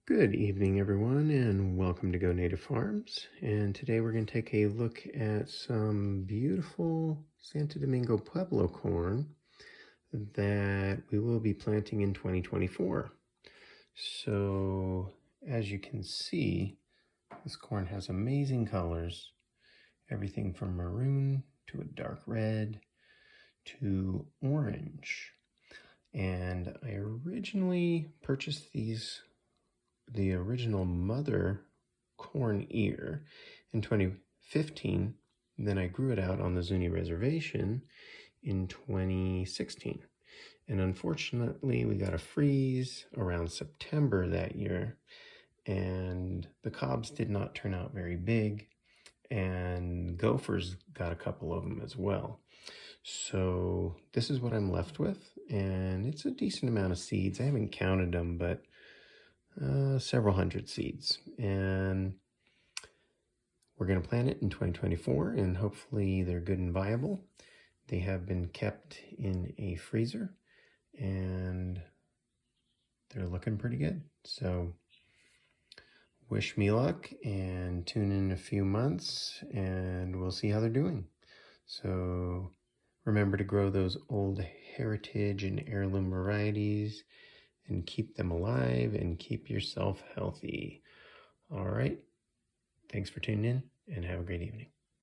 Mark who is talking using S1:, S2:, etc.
S1: Good evening, everyone, and welcome to Go Native Farms. And today we're going to take a look at some beautiful Santa Domingo Pueblo corn that we will be planting in 2024. So, as you can see, this corn has amazing colors, everything from maroon to a dark red to orange. And I originally purchased the original mother corn ear in 2015. Then I grew it out on the Zuni Reservation in 2016. And unfortunately, we got a freeze around September that year, and the cobs did not turn out very big, and gophers got a couple of them as well. So this is what I'm left with, and it's a decent amount of seeds. I haven't counted them, but several hundred seeds, and we're going to plant it in 2024, and hopefully they're good and viable. They have been kept in a freezer, and they're looking pretty good. So wish me luck, and tune in a few months, and we'll see how they're doing. So remember to grow those old heritage and heirloom varieties and keep them alive and keep yourself healthy. All right. Thanks for tuning in and have a great evening.